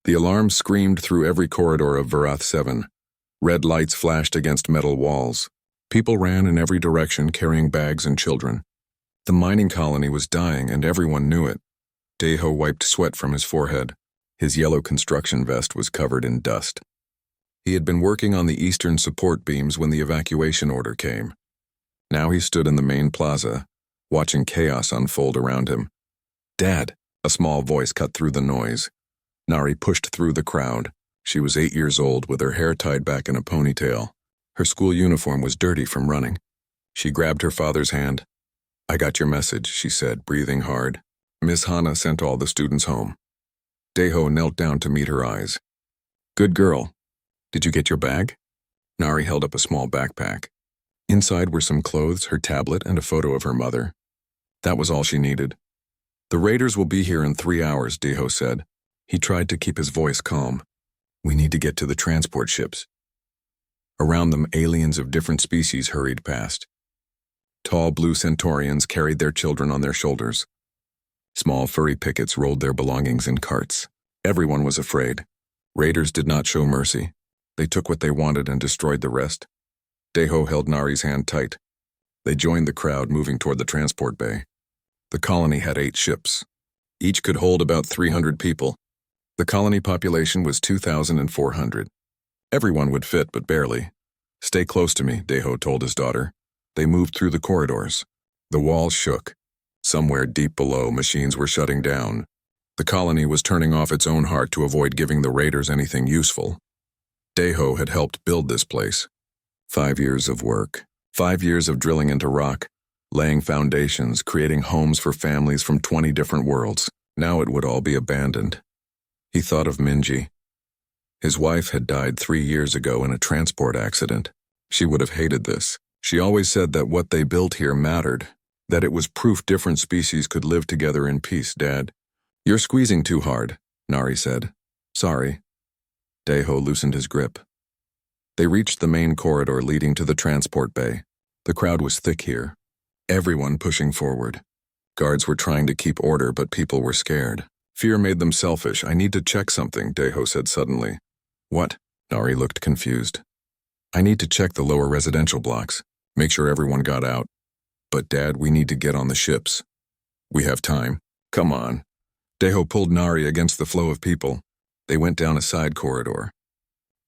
The alarm screamed through every corridor of Varath 7. Red lights flashed against metal walls. People ran in every direction carrying bags and children. The mining colony was dying and everyone knew it. Deho wiped sweat from his forehead. His yellow construction vest was covered in dust. He had been working on the eastern support beams when the evacuation order came. Now he stood in the main plaza, watching chaos unfold around him. "Dad," a small voice cut through the noise. Nari pushed through the crowd. She was 8 years old with her hair tied back in a ponytail. Her school uniform was dirty from running. She grabbed her father's hand. "I got your message," she said, breathing hard. "Miss Hana sent all the students home." Deho knelt down to meet her eyes. "Good girl. Did you get your bag?" Nari held up a small backpack. Inside were some clothes, her tablet, and a photo of her mother. That was all she needed. "The raiders will be here in 3 hours," Deho said. He tried to keep his voice calm. "We need to get to the transport ships." Around them, aliens of different species hurried past. Tall blue Centaurians carried their children on their shoulders. Small furry pickets rolled their belongings in carts. Everyone was afraid. Raiders did not show mercy. They took what they wanted and destroyed the rest. Deho held Nari's hand tight. They joined the crowd moving toward the transport bay. The colony had 8 ships. Each could hold about 300 people. The colony population was 2,400. Everyone would fit, but barely. "Stay close to me," Deho told his daughter. They moved through the corridors. The walls shook. Somewhere deep below, machines were shutting down. The colony was turning off its own heart to avoid giving the raiders anything useful. Deho had helped build this place. 5 years of work. 5 years of drilling into rock, laying foundations, creating homes for families from 20 different worlds. Now it would all be abandoned. He thought of Minji. His wife had died 3 years ago in a transport accident. She would have hated this. She always said that what they built here mattered, that it was proof different species could live together in peace. "Dad, you're squeezing too hard," Nari said. "Sorry." Deho loosened his grip. They reached the main corridor leading to the transport bay. The crowd was thick here, everyone pushing forward. Guards were trying to keep order, but people were scared. Fear made them selfish. "I need to check something," Deho said suddenly. "What?" Nari looked confused. "I need to check the lower residential blocks, make sure everyone got out." "But Dad, we need to get on the ships." "We have time. Come on." Deho pulled Nari against the flow of people. They went down a side corridor.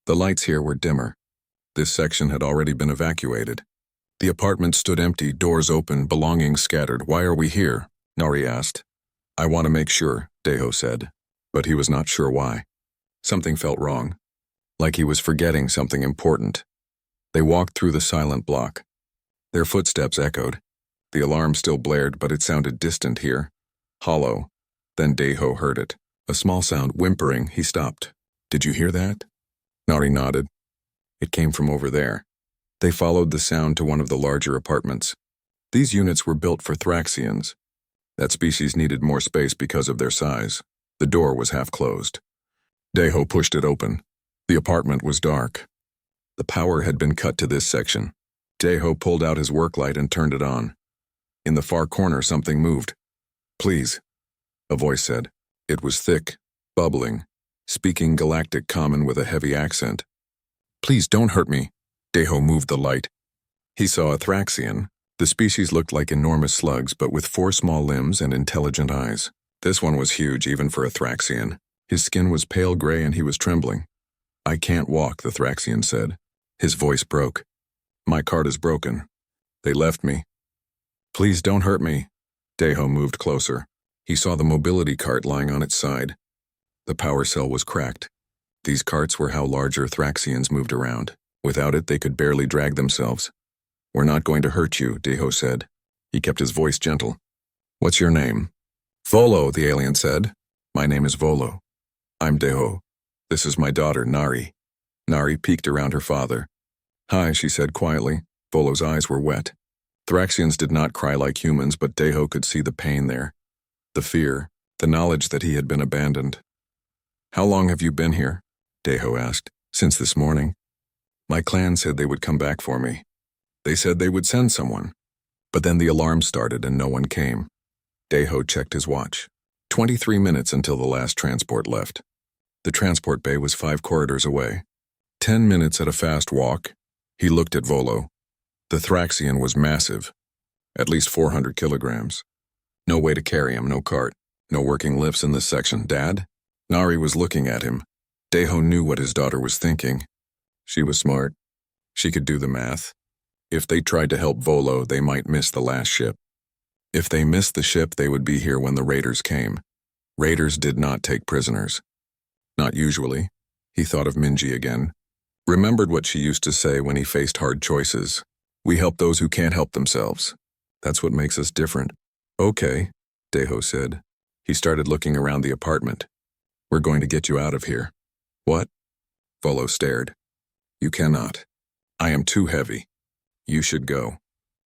The lights here were dimmer. This section had already been evacuated. The apartment stood empty, doors open, belongings scattered. "Why are we here?" Nari asked. "I want to make sure," Deho said. But he was not sure why. Something felt wrong, like he was forgetting something important. They walked through the silent block. Their footsteps echoed. The alarm still blared, but it sounded distant here, hollow. Then Deho heard it. A small sound, whimpering. He stopped. "Did you hear that?" Nari nodded. It came from over there. They followed the sound to one of the larger apartments. These units were built for Thraxians. That species needed more space because of their size. The door was half closed. Deho pushed it open. The apartment was dark. The power had been cut to this section. Deho pulled out his work light and turned it on. In the far corner, something moved. "Please," a voice said. It was thick, bubbling, speaking Galactic Common with a heavy accent. "Please don't hurt me." Deho moved the light. He saw a Thraxian. The species looked like enormous slugs, but with 4 small limbs and intelligent eyes. This one was huge, even for a Thraxian. His skin was pale gray and he was trembling. "I can't walk," the Thraxian said. His voice broke. "My cart is broken. They left me." "Please don't hurt me." Deho moved closer. He saw the mobility cart lying on its side. The power cell was cracked. These carts were how larger Thraxians moved around. Without it, they could barely drag themselves. "We're not going to hurt you," Deho said. He kept his voice gentle. "What's your name?" "Volo," the alien said. "My name is Volo. I'm Deho. This is my daughter, Nari." Nari peeked around her father. "Hi," she said quietly. Volo's eyes were wet. Thraxians did not cry like humans, but Deho could see the pain there. The fear, the knowledge that he had been abandoned. "How long have you been here?" Deho asked. "Since this morning. My clan said they would come back for me. They said they would send someone. But then the alarm started and no one came." Deho checked his watch. 23 minutes until the last transport left. The transport bay was 5 corridors away. 10 minutes at a fast walk. He looked at Volo. The Thraxian was massive, at least 400 kilograms. No way to carry him, no cart, no working lifts in this section. Dad? Nari was looking at him. Deho knew what his daughter was thinking. She was smart. She could do the math. If they tried to help Volo, they might miss the last ship. If they missed the ship, they would be here when the raiders came. Raiders did not take prisoners. Not usually. He thought of Minji again. Remembered what she used to say when he faced hard choices. We help those who can't help themselves. That's what makes us different. Okay, Deho said. He started looking around the apartment. We're going to get you out of here. What? Volo stared. You cannot. I am too heavy. You should go.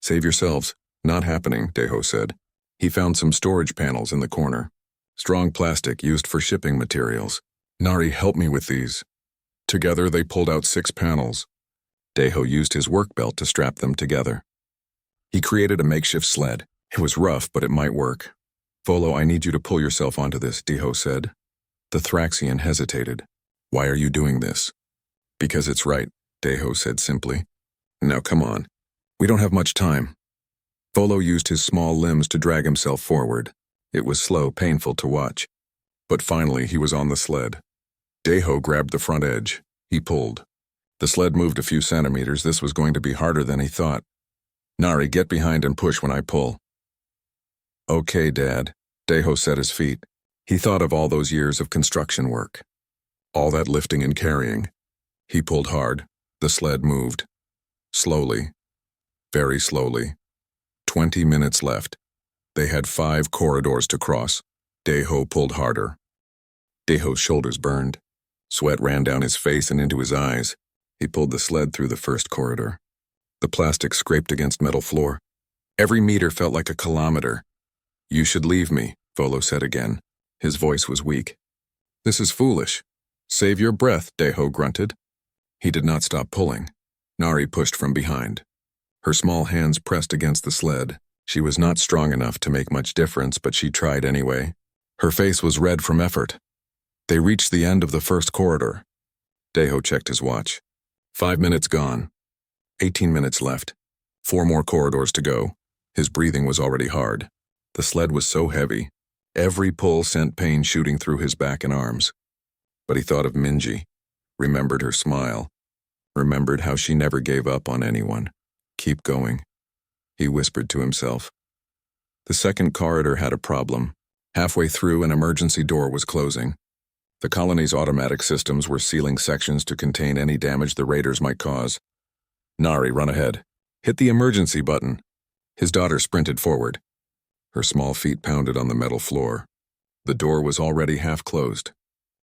Save yourselves. Not happening, Deho said. He found some storage panels in the corner. Strong plastic used for shipping materials. Nari, help me with these. Together they pulled out 6 panels. Deho used his work belt to strap them together. He created a makeshift sled. It was rough, but it might work. Volo, I need you to pull yourself onto this, Deho said. The Thraxian hesitated. Why are you doing this? Because it's right, Deho said simply. Now come on. We don't have much time. Volo used his small limbs to drag himself forward. It was slow, painful to watch. But finally he was on the sled. Deho grabbed the front edge. He pulled. The sled moved a few centimeters. This was going to be harder than he thought. Nari, get behind and push when I pull. Okay, Dad. Deho set his feet. He thought of all those years of construction work. All that lifting and carrying. He pulled hard. The sled moved. Slowly. Very slowly. 20 minutes left. They had 5 corridors to cross. Deho pulled harder. Deho's shoulders burned. Sweat ran down his face and into his eyes. He pulled the sled through the first corridor. The plastic scraped against metal floor. Every meter felt like a kilometer. You should leave me, Volo said again. His voice was weak. This is foolish. Save your breath, Deho grunted. He did not stop pulling. Nari pushed from behind. Her small hands pressed against the sled. She was not strong enough to make much difference, but she tried anyway. Her face was red from effort. They reached the end of the first corridor. Deho checked his watch. 5 minutes gone. 18 minutes left. 4 more corridors to go. His breathing was already hard. The sled was so heavy. Every pull sent pain shooting through his back and arms. But he thought of Minji. Remembered her smile. Remembered how she never gave up on anyone. Keep going. He whispered to himself. The second corridor had a problem. Halfway through, an emergency door was closing. The colony's automatic systems were sealing sections to contain any damage the raiders might cause. Nari, run ahead. Hit the emergency button. His daughter sprinted forward. Her small feet pounded on the metal floor. The door was already half closed.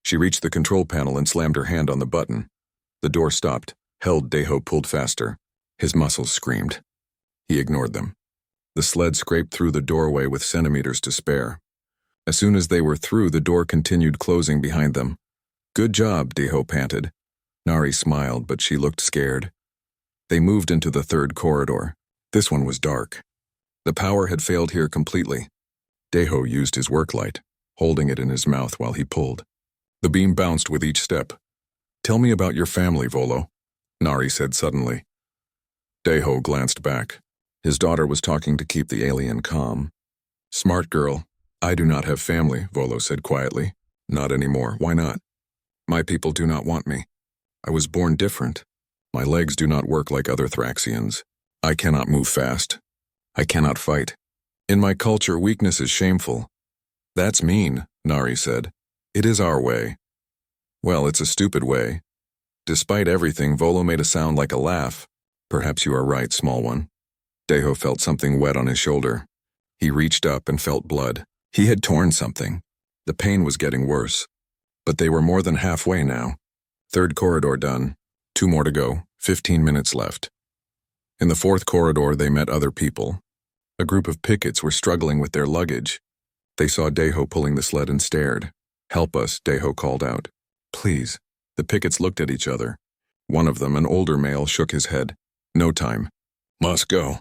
She reached the control panel and slammed her hand on the button. The door stopped. Held. Deho pulled faster. His muscles screamed. He ignored them. The sled scraped through the doorway with centimeters to spare. As soon as they were through, the door continued closing behind them. Good job, Deho panted. Nari smiled, but she looked scared. They moved into the third corridor. This one was dark. The power had failed here completely. Deho used his work light, holding it in his mouth while he pulled. The beam bounced with each step. Tell me about your family, Volo, Nari said suddenly. Deho glanced back. His daughter was talking to keep the alien calm. Smart girl. I do not have family, Volo said quietly. Not anymore. Why not? My people do not want me. I was born different. My legs do not work like other Thraxians. I cannot move fast. I cannot fight. In my culture, weakness is shameful. That's mean, Nari said. It is our way. Well, it's a stupid way. Despite everything, Volo made a sound like a laugh. Perhaps you are right, small one. Deho felt something wet on his shoulder. He reached up and felt blood. He had torn something. The pain was getting worse. But they were more than halfway now. Third corridor done. 2 more to go. 15 minutes left. In the fourth corridor, they met other people. A group of pickets were struggling with their luggage. They saw Deho pulling the sled and stared. Help us, Deho called out. Please. The pickets looked at each other. One of them, an older male, shook his head. No time. Must go.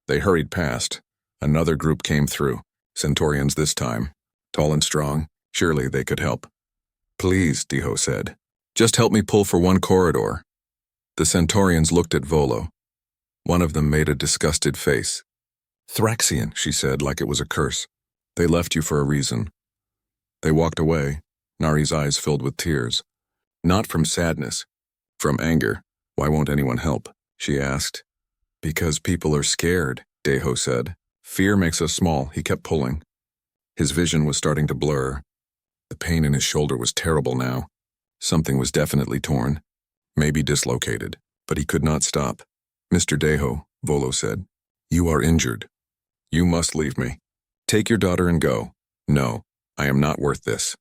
They hurried past. Another group came through. Centaurians this time. Tall and strong. Surely they could help. Please, Deho said. Just help me pull for one corridor. The Centaurians looked at Volo. One of them made a disgusted face. Thraxian, she said, like it was a curse. They left you for a reason. They walked away, Nari's eyes filled with tears. Not from sadness, from anger. Why won't anyone help? She asked. Because people are scared, Deho said. Fear makes us small, he kept pulling. His vision was starting to blur. The pain in his shoulder was terrible now. Something was definitely torn, maybe dislocated, but he could not stop. Mr. Deho, Volo said, you are injured. You must leave me. Take your daughter and go. No, I am not worth this.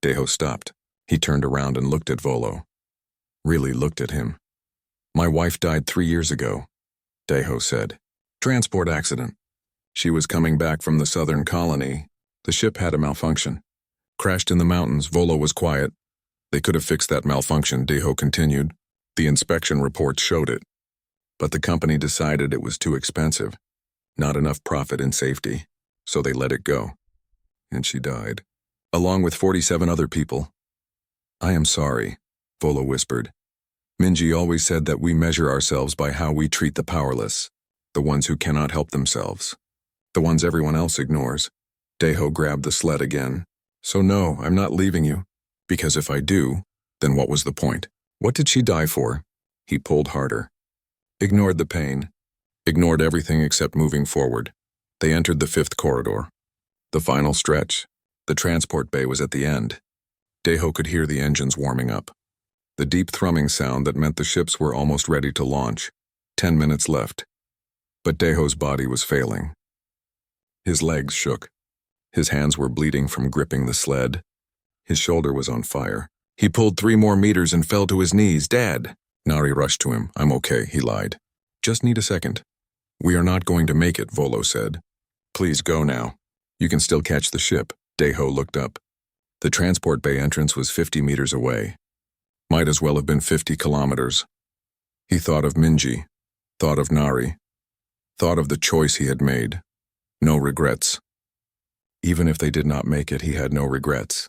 Deho stopped. He turned around and looked at Volo. Really looked at him. My wife died 3 years ago, Deho said. Transport accident. She was coming back from the southern colony. The ship had a malfunction. Crashed in the mountains. Volo was quiet. They could have fixed that malfunction, Deho continued. The inspection reports showed it. But the company decided it was too expensive. Not enough profit and safety. So they let it go. And she died. Along with 47 other people. I am sorry, Volo whispered. Minji always said that we measure ourselves by how we treat the powerless. The ones who cannot help themselves. The ones everyone else ignores. Deho grabbed the sled again. So no, I'm not leaving you. Because if I do, then what was the point? What did she die for? He pulled harder. Ignored the pain. Ignored everything except moving forward. They entered the 5th corridor. The final stretch. The transport bay was at the end. Deho could hear the engines warming up. The deep thrumming sound that meant the ships were almost ready to launch. 10 minutes left. But Deho's body was failing. His legs shook. His hands were bleeding from gripping the sled. His shoulder was on fire. He pulled 3 more meters and fell to his knees. Dad! Nari rushed to him. I'm okay, he lied. Just need a second. We are not going to make it, Volo said. Please go now. You can still catch the ship. Deho looked up. The transport bay entrance was 50 meters away. Might as well have been 50 kilometers. He thought of Minji. Thought of Nari. Thought of the choice he had made. No regrets. Even if they did not make it, he had no regrets.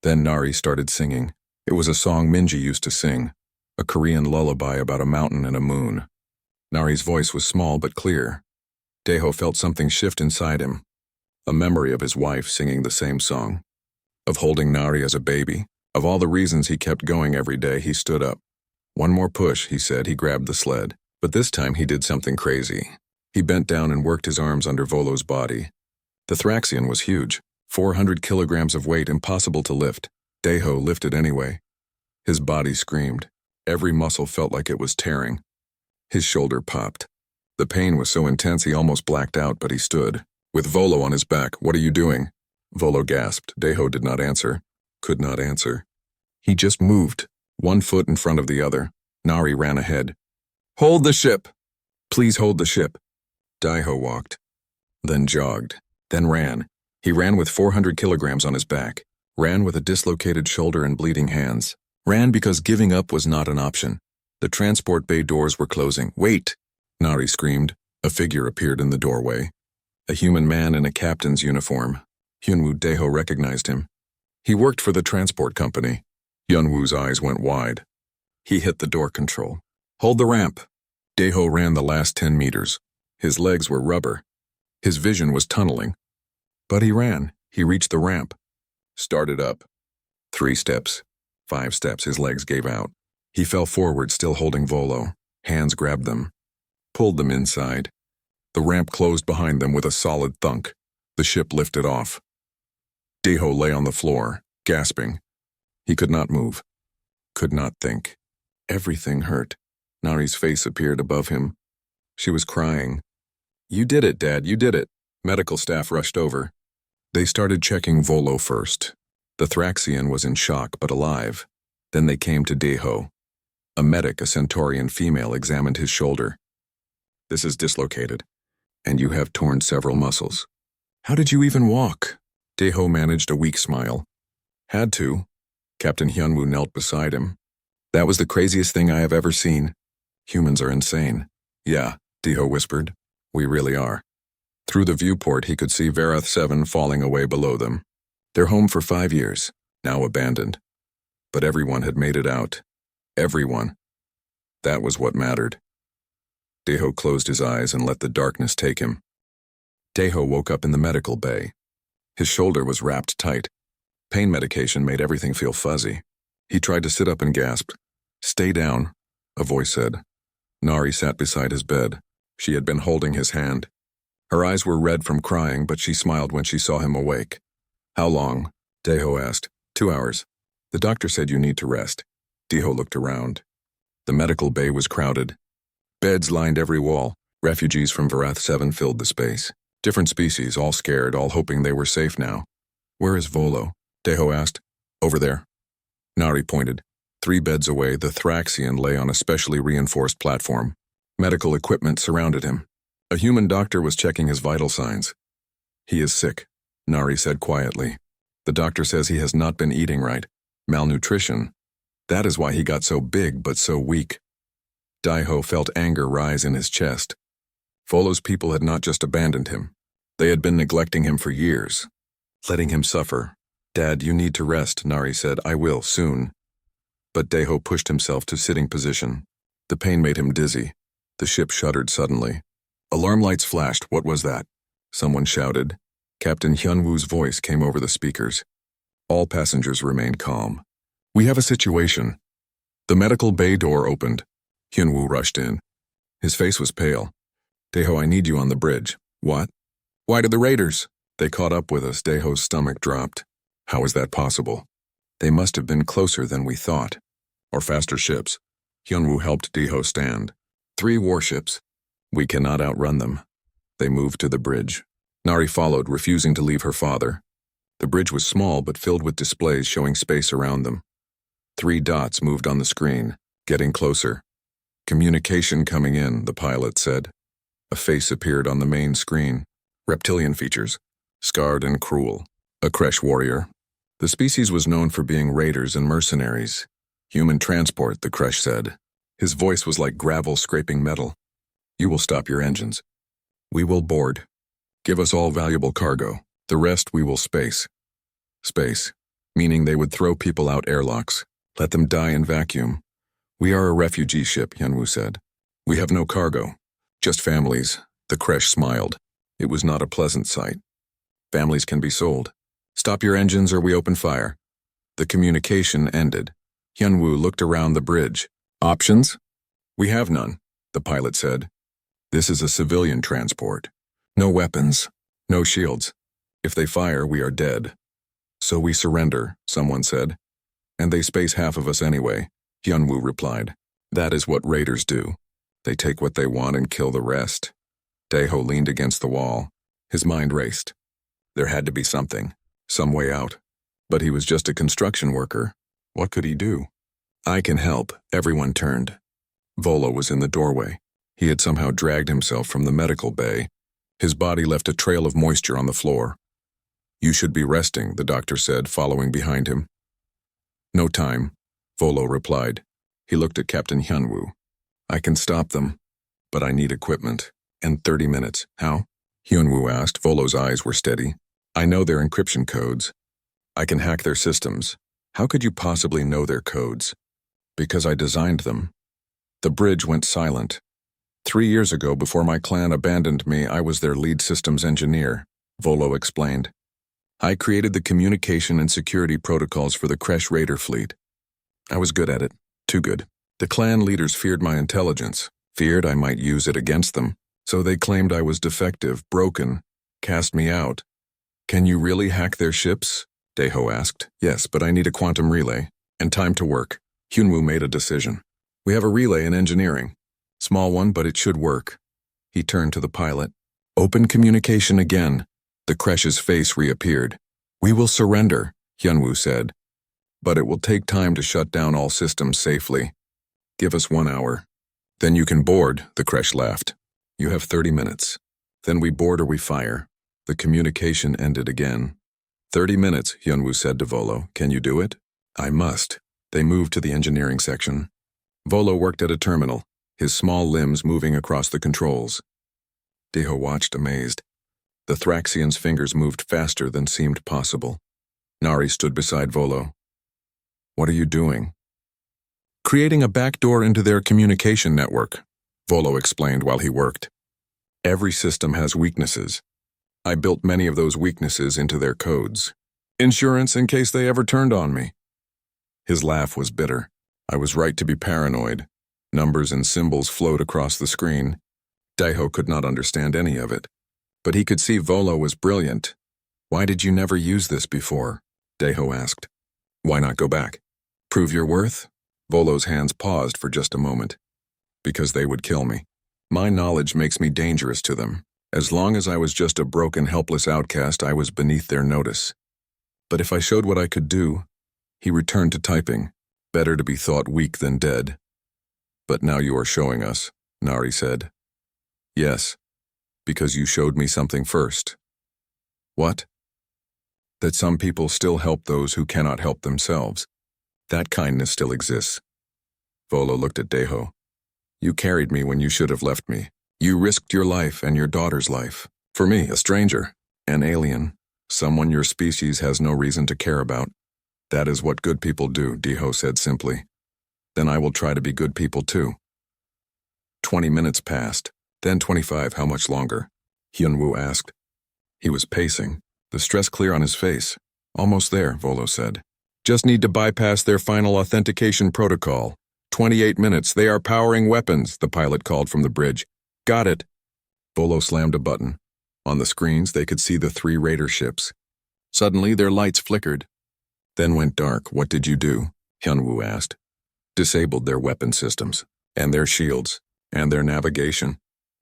Then Nari started singing. It was a song Minji used to sing, a Korean lullaby about a mountain and a moon. Nari's voice was small but clear. Deho felt something shift inside him, a memory of his wife singing the same song, of holding Nari as a baby. Of all the reasons he kept going every day, he stood up. One more push, he said. He grabbed the sled. But this time he did something crazy. He bent down and worked his arms under Volo's body. The Thraxian was huge, 400 kilograms of weight, impossible to lift. Deho lifted anyway. His body screamed. Every muscle felt like it was tearing. His shoulder popped. The pain was so intense he almost blacked out, but he stood. With Volo on his back. What are you doing? Volo gasped. Deho did not answer. Could not answer. He just moved, 1 foot in front of the other. Nari ran ahead. Hold the ship! Please hold the ship. Deho walked. Then jogged. Then ran. He ran with 400 kilograms on his back. Ran with a dislocated shoulder and bleeding hands. Ran because giving up was not an option. The transport bay doors were closing. Wait! Nari screamed. A figure appeared in the doorway. A human man in a captain's uniform. Hyunwoo. Deho recognized him. He worked for the transport company. Hyunwoo's eyes went wide. He hit the door control. Hold the ramp. Deho ran the last 10 meters. His legs were rubber. His vision was tunneling. But he ran. He reached the ramp. Started up. 3 steps. 5 steps. His legs gave out. He fell forward, still holding Volo. Hands grabbed them. Pulled them inside. The ramp closed behind them with a solid thunk. The ship lifted off. Deho lay on the floor, gasping. He could not move. Could not think. Everything hurt. Nari's face appeared above him. She was crying. You did it, Dad, you did it. Medical staff rushed over. They started checking Volo first. The Thraxian was in shock but alive. Then they came to Deho. A medic, a Centaurian female, examined his shoulder. This is dislocated, and you have torn several muscles. How did you even walk? Deho managed a weak smile. Had to. Captain Hyunwoo knelt beside him. That was the craziest thing I have ever seen. Humans are insane. Yeah, Deho whispered. We really are. Through the viewport he could see Varath 7 falling away below them. They're home for 5 years. now abandoned. But everyone had made it out. Everyone. That was what mattered. Deho closed his eyes and let the darkness take him. Deho woke up in the medical bay. His shoulder was wrapped tight. Pain medication made everything feel fuzzy. He tried to sit up and gasped. "Stay down," a voice said. Nari sat beside his bed. She had been holding his hand. Her eyes were red from crying, but she smiled when she saw him awake. "How long?" Deho asked. 2 hours. "The doctor said you need to rest." Deho looked around. The medical bay was crowded. Beds lined every wall. Refugees from Varath 7 filled the space. Different species, all scared, all hoping they were safe now. "Where is Volo?" Deho asked. "Over there." Nari pointed. 3 beds away, the Thraxian lay on a specially reinforced platform. Medical equipment surrounded him. A human doctor was checking his vital signs. "He is sick," Nari said quietly. "The doctor says he has not been eating right. Malnutrition. That is why he got so big but so weak." Deho felt anger rise in his chest. Volo's people had not just abandoned him. They had been neglecting him for years, letting him suffer. "Dad, you need to rest," Nari said. "I will, soon." But Deho pushed himself to sitting position. The pain made him dizzy. The ship shuddered suddenly. Alarm lights flashed. What was that? Someone shouted. Captain Hyunwoo's voice came over the speakers. All passengers remained calm. "We have a situation." The medical bay door opened. Hyunwoo rushed in. His face was pale. "Deho, I need you on the bridge." "What?" "Why did the raiders?" "They caught up with us." Deho's stomach dropped. "How is that possible?" "They must have been closer than we thought." "Or faster ships." Hyunwoo helped Deho stand. 3 warships. "We cannot outrun them." They moved to the bridge. Nari followed, refusing to leave her father. The bridge was small but filled with displays showing space around them. 3 dots moved on the screen, getting closer. "Communication coming in," the pilot said. A face appeared on the main screen. Reptilian features. Scarred and cruel. A Kresh warrior. The species was known for being raiders and mercenaries. "Human transport," the Kresh said. His voice was like gravel scraping metal. "You will stop your engines. We will board. Give us all valuable cargo. The rest we will space." Space, meaning they would throw people out airlocks. Let them die in vacuum. "We are a refugee ship," Hyunwoo said. "We have no cargo. Just families." The Kresh smiled. It was not a pleasant sight. "Families can be sold. Stop your engines or we open fire." The communication ended. Hyunwoo looked around the bridge. "Options?" "We have none," the pilot said. "This is a civilian transport. No weapons, no shields. If they fire, we are dead." "So we surrender," someone said. "And they space half of us anyway," Hyunwoo replied. "That is what raiders do. They take what they want and kill the rest." Deho leaned against the wall. His mind raced. There had to be something, some way out. But he was just a construction worker. What could he do? "I can help." Everyone turned. Volo was in the doorway. He had somehow dragged himself from the medical bay. His body left a trail of moisture on the floor. "You should be resting," the doctor said, following behind him. "No time," Volo replied. He looked at Captain Hyunwoo. "I can stop them, but I need equipment. And 30 minutes. How?" Hyunwoo asked. Volo's eyes were steady. "I know their encryption codes. I can hack their systems." "How could you possibly know their codes?" "Because I designed them." The bridge went silent. 3 years ago, before my clan abandoned me, I was their lead systems engineer, Volo explained. I created the communication and security protocols for the Kresh Raider fleet. I was good at it. Too good. The clan leaders feared my intelligence, feared I might use it against them, so they claimed I was defective, broken, cast me out. "Can you really hack their ships?" Deho asked. "Yes, but I need a quantum relay, and time to work." Hyunwoo made a decision. "We have a relay in engineering. Small one, but it should work." He turned to the pilot. "Open communication again." The Kresh's face reappeared. "We will surrender," Hyunwoo said. "But it will take time to shut down all systems safely. Give us 1 hour. Then you can board," the Kresh laughed. "You have 30 minutes. Then we board or we fire." The communication ended again. 30 minutes, Hyunwoo said to Volo. "Can you do it?" "I must." They moved to the engineering section. Volo worked at a terminal, his small limbs moving across the controls. Deho watched amazed. The Thraxian's fingers moved faster than seemed possible. Nari stood beside Volo. What are you doing? Creating a backdoor into their communication network, Volo explained while he worked. Every system has weaknesses. I built many of those weaknesses into their codes. Insurance in case they ever turned on me. His laugh was bitter. I was right to be paranoid. Numbers and symbols flowed across the screen. Daiho could not understand any of it. But he could see Volo was brilliant. Why did you never use this before? Daiho asked. Why not go back? Prove your worth? Volo's hands paused for just a moment. Because they would kill me. My knowledge makes me dangerous to them. As long as I was just a broken, helpless outcast, I was beneath their notice. But if I showed what I could do, he returned to typing. Better to be thought weak than dead. But now you are showing us, Nari said. Yes, because you showed me something first. What? That some people still help those who cannot help themselves. That kindness still exists. Volo looked at Daiho. You carried me when you should have left me. You risked your life and your daughter's life. For me, a stranger, an alien, someone your species has no reason to care about. That is what good people do, Daiho said simply. Then I will try to be good people too. 20 minutes passed, then 25. How much longer? Hyunwoo asked. He was pacing, the stress clear on his face. Almost there, Volo said. Just need to bypass their final authentication protocol. 28 minutes, they are powering weapons, the pilot called from the bridge. Got it. Volo slammed a button. On the screens, they could see the 3 raider ships. Suddenly, their lights flickered. Then went dark. What did you do? Hyunwoo asked. Disabled their weapon systems, and their shields, and their navigation,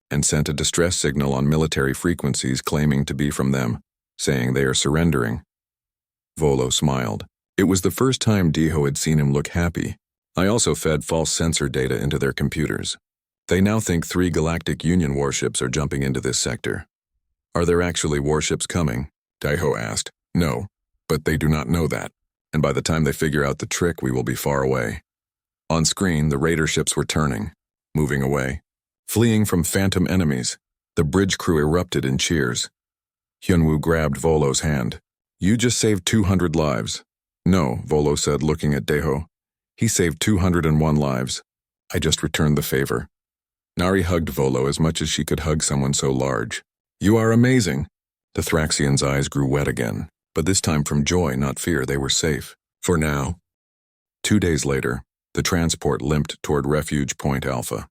and sent a distress signal on military frequencies claiming to be from them, saying they are surrendering. Volo smiled. It was the first time Daiho had seen him look happy. I also fed false sensor data into their computers. They now think 3 Galactic Union warships are jumping into this sector. Are there actually warships coming? Daiho asked. No, but they do not know that, and by the time they figure out the trick, we will be far away. On screen, the raider ships were turning, moving away, fleeing from phantom enemies. The bridge crew erupted in cheers. Hyunwoo grabbed Volo's hand. You just saved 200 lives. No, Volo said, looking at Daiho. He saved 201 lives. I just returned the favor. Nari hugged Volo as much as she could hug someone so large. You are amazing. The Thraxian's eyes grew wet again, but this time from joy, not fear. They were safe. For now. 2 days later, the transport limped toward Refuge Point Alpha.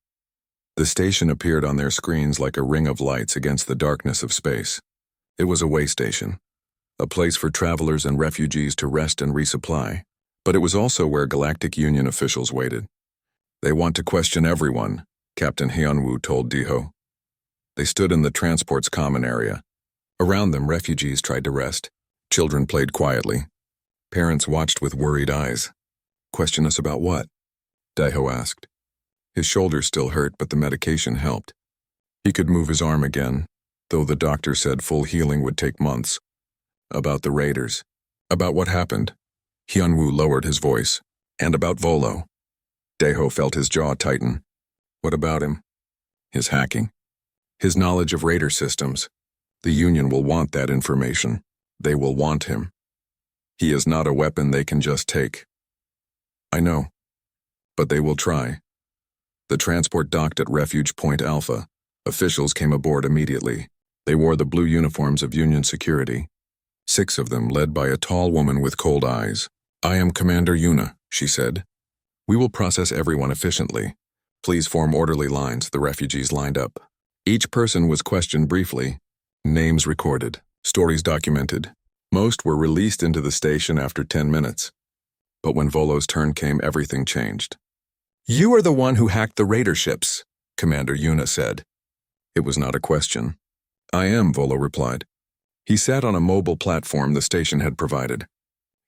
The station appeared on their screens like a ring of lights against the darkness of space. It was a way station, a place for travelers and refugees to rest and resupply, but it was also where Galactic Union officials waited. They want to question everyone, Captain Hyunwoo told Daiho. They stood in the transport's common area. Around them, refugees tried to rest. Children played quietly. Parents watched with worried eyes. Question us about what? Daiho asked. His shoulder still hurt, but the medication helped. He could move his arm again, though the doctor said full healing would take months. About the raiders. About what happened. Hyunwoo lowered his voice. And about Volo. Daiho felt his jaw tighten. What about him? His hacking. His knowledge of raider systems. The Union will want that information. They will want him. He is not a weapon they can just take. I know. But they will try. The transport docked at Refuge Point Alpha. Officials came aboard immediately. They wore the blue uniforms of Union security. 6 of them led by a tall woman with cold eyes. I am Commander Yuna, she said. We will process everyone efficiently. Please form orderly lines. The refugees lined up. Each person was questioned briefly. Names recorded. Stories documented. Most were released into the station after 10 minutes. But when Volo's turn came, everything changed. You are the one who hacked the raider ships, Commander Yuna said. It was not a question. I am, Volo replied. He sat on a mobile platform the station had provided.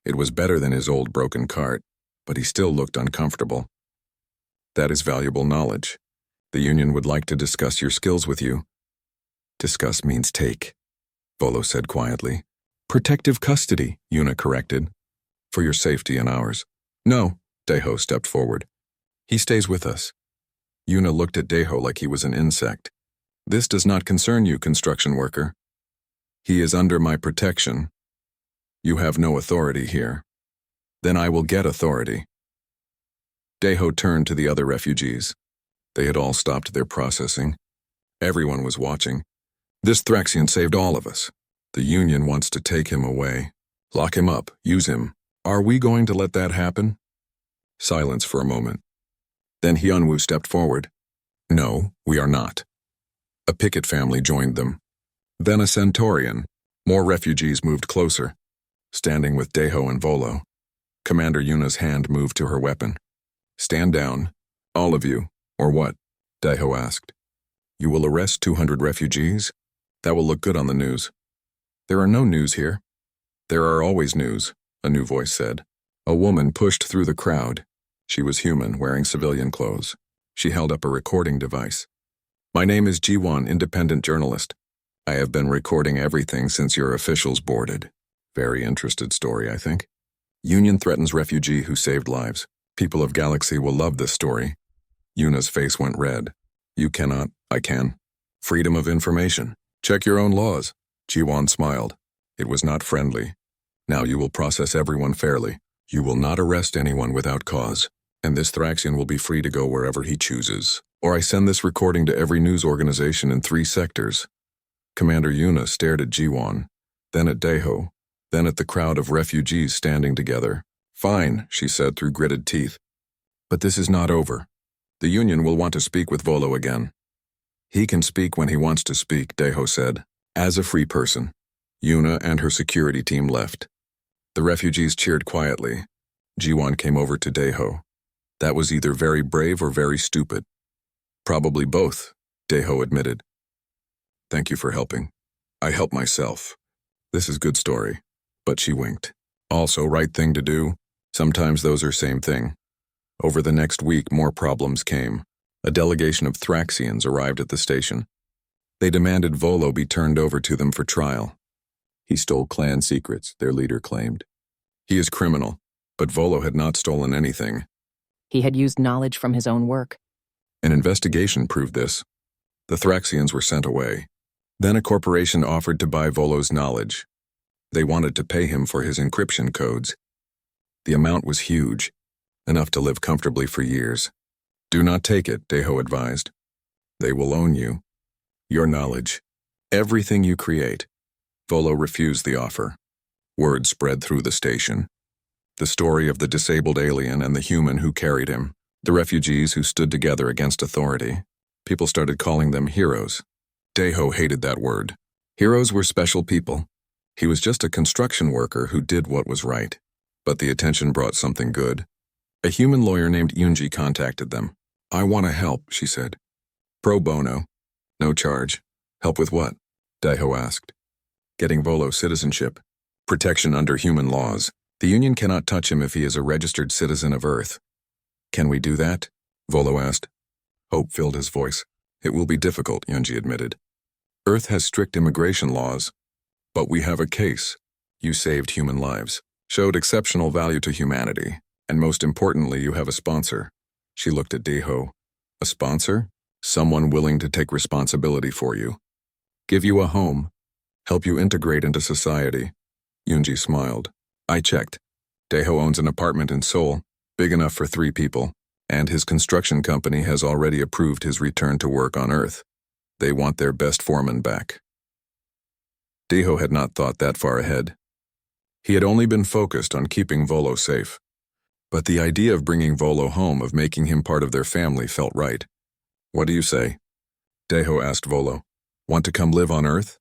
It was better than his old broken cart, but he still looked uncomfortable. That is valuable knowledge. The Union would like to discuss your skills with you. Discuss means take, Volo said quietly. Protective custody, Yuna corrected. For your safety and ours. No, Daiho stepped forward. He stays with us. Yuna looked at Daiho like he was an insect. This does not concern you, construction worker. He is under my protection. You have no authority here. Then I will get authority. Deho turned to the other refugees. They had all stopped their processing. Everyone was watching. This Thraxian saved all of us. The Union wants to take him away. Lock him up, use him. Are we going to let that happen? Silence for a moment. Then Hyunwoo stepped forward. No, we are not. A picket family joined them. Then a Centaurian. More refugees moved closer, standing with Deho and Volo. Commander Yuna's hand moved to her weapon. Stand down, all of you, or what? Deho asked. You will arrest 200 refugees? That will look good on the news. There are no news here. There are always news, a new voice said. A woman pushed through the crowd. She was human, wearing civilian clothes. She held up a recording device. My name is Ji-won, independent journalist. I have been recording everything since your officials boarded. Very interested story, I think. Union threatens refugee who saved lives. People of Galaxy will love this story. Yuna's face went red. You cannot, I can. Freedom of information. Check your own laws. Ji-won smiled. It was not friendly. Now you will process everyone fairly. You will not arrest anyone without cause. And this Thraxian will be free to go wherever he chooses. Or I send this recording to every news organization in 3 sectors. Commander Yuna stared at Ji-won, then at Deho, then at the crowd of refugees standing together. Fine, she said through gritted teeth. But this is not over. The Union will want to speak with Volo again. He can speak when he wants to speak, Deho said. As a free person. Yuna and her security team left. The refugees cheered quietly. Ji-won came over to Deho. That was either very brave or very stupid. Probably both, Deho admitted. Thank you for helping. I help myself. This is good story. But she winked. Also, right thing to do. Sometimes those are same thing. Over the next week, more problems came. A delegation of Thraxians arrived at the station. They demanded Volo be turned over to them for trial. He stole clan secrets, their leader claimed. He is criminal, but Volo had not stolen anything. He had used knowledge from his own work. An investigation proved this. The Thraxians were sent away. Then a corporation offered to buy Volo's knowledge. They wanted to pay him for his encryption codes. The amount was huge, enough to live comfortably for years. Do not take it, Deho advised. They will own you. Your knowledge. Everything you create. Volo refused the offer. Word spread through the station. The story of the disabled alien and the human who carried him. The refugees who stood together against authority. People started calling them heroes. Deho hated that word. Heroes were special people. He was just a construction worker who did what was right. But the attention brought something good. A human lawyer named Yoonji contacted them. I want to help, she said. Pro bono. No charge. Help with what? Deho asked. Getting Volo citizenship. Protection under human laws. The Union cannot touch him if he is a registered citizen of Earth. Can we do that? Volo asked. Hope filled his voice. It will be difficult, Yoonji admitted. Earth has strict immigration laws. But we have a case. You saved human lives, showed exceptional value to humanity, and most importantly, you have a sponsor. She looked at Deho. A sponsor? Someone willing to take responsibility for you. Give you a home. Help you integrate into society. Yoonji smiled. I checked. Deho owns an apartment in Seoul, big enough for 3 people, and his construction company has already approved his return to work on Earth. They want their best foreman back. Deho had not thought that far ahead. He had only been focused on keeping Volo safe. But the idea of bringing Volo home, of making him part of their family, felt right. What do you say? Deho asked Volo. Want to come live on Earth?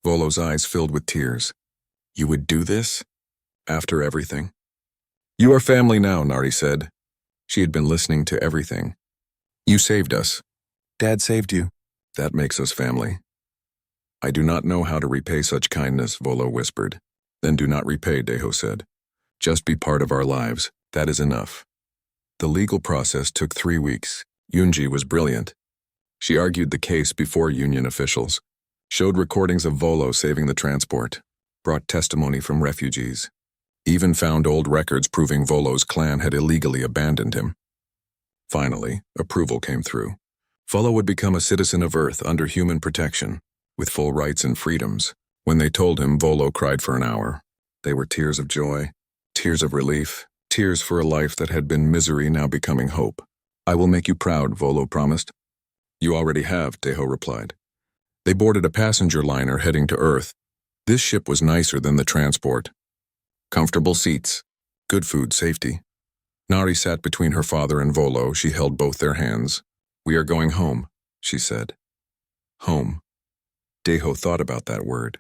Volo's eyes filled with tears. You would do this? After everything? You are family now, Nari said. She had been listening to everything. You saved us. Dad saved you. That makes us family. I do not know how to repay such kindness, Volo whispered. Then do not repay, Deho said. Just be part of our lives. That is enough. The legal process took 3 weeks. Yoonji was brilliant. She argued the case before Union officials, showed recordings of Volo saving the transport, brought testimony from refugees, even found old records proving Volo's clan had illegally abandoned him. Finally, approval came through. Volo would become a citizen of Earth under human protection, with full rights and freedoms. When they told him, Volo cried for an hour. They were tears of joy, tears of relief, tears for a life that had been misery now becoming hope. I will make you proud, Volo promised. You already have, Deho replied. They boarded a passenger liner heading to Earth. This ship was nicer than the transport. Comfortable seats, good food, safety. Nari sat between her father and Volo. She held both their hands. We are going home, she said. Home. Deho thought about that word.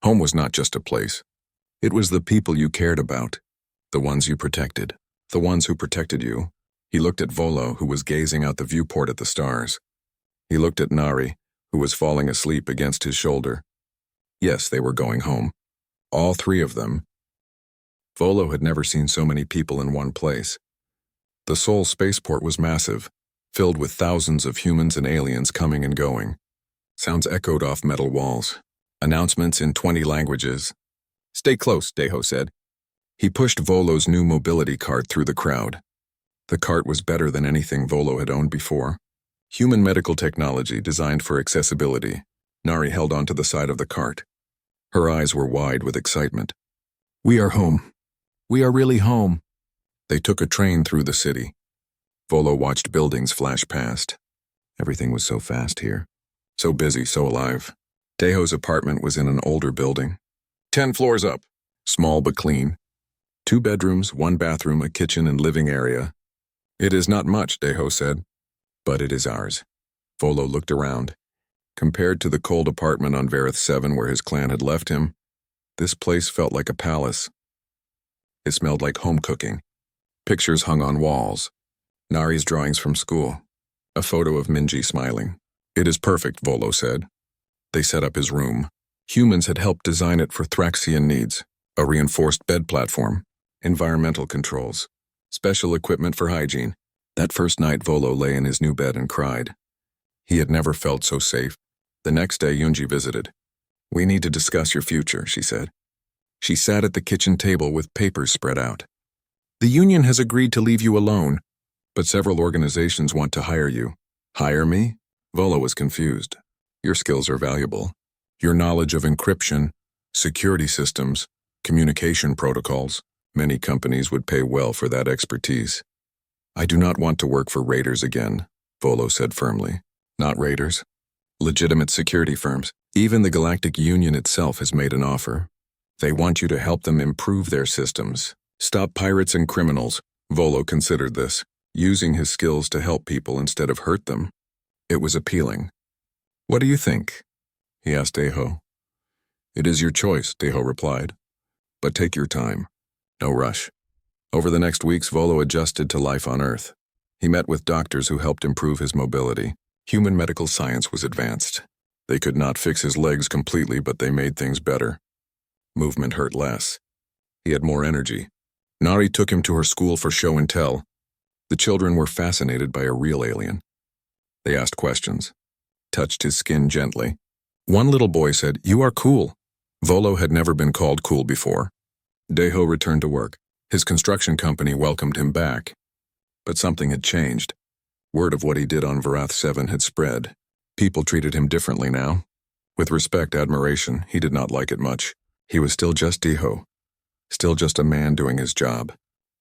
Home was not just a place. It was the people you cared about, the ones you protected, the ones who protected you. He looked at Volo, who was gazing out the viewport at the stars. He looked at Nari, who was falling asleep against his shoulder. Yes, they were going home. All three of them. Volo had never seen so many people in one place. The Seoul spaceport was massive, filled with thousands of humans and aliens coming and going. Sounds echoed off metal walls. Announcements in 20 languages. Stay close, Deho said. He pushed Volo's new mobility cart through the crowd. The cart was better than anything Volo had owned before. Human medical technology designed for accessibility. Nari held onto the side of the cart. Her eyes were wide with excitement. We are home. We are really home. They took a train through the city. Volo watched buildings flash past. Everything was so fast here. So busy, so alive. Deho's apartment was in an older building. 10 floors up. Small but clean. 2 bedrooms, 1 bathroom, a kitchen and living area. It is not much, Deho said. But it is ours. Volo looked around. Compared to the cold apartment on Vareth 7 where his clan had left him, this place felt like a palace. It smelled like home cooking. Pictures hung on walls. Nari's drawings from school. A photo of Minji smiling. It is perfect, Volo said. They set up his room. Humans had helped design it for Thraxian needs. A reinforced bed platform. Environmental controls. Special equipment for hygiene. That first night Volo lay in his new bed and cried. He had never felt so safe. The next day Yunji visited. We need to discuss your future, she said. She sat at the kitchen table with papers spread out. The union has agreed to leave you alone, but several organizations want to hire you. Hire me? Volo was confused. Your skills are valuable. Your knowledge of encryption, security systems, communication protocols. Many companies would pay well for that expertise. I do not want to work for raiders again, Volo said firmly. Not raiders. Legitimate security firms. Even the Galactic Union itself has made an offer. They want you to help them improve their systems. Stop pirates and criminals. Volo considered this, using his skills to help people instead of hurt them. It was appealing. What do you think? He asked Deho. It is your choice, Deho replied. But take your time. No rush. Over the next weeks, Volo adjusted to life on Earth. He met with doctors who helped improve his mobility. Human medical science was advanced. They could not fix his legs completely, but they made things better. Movement hurt less. He had more energy. Nari took him to her school for show and tell. The children were fascinated by a real alien. They asked questions, touched his skin gently. One little boy said, "You are cool." Volo had never been called cool before. Deho returned to work. His construction company welcomed him back. But something had changed. Word of what he did on Varath 7 had spread. People treated him differently now. With respect, admiration, he did not like it much. He was still just Deho. Still just a man doing his job.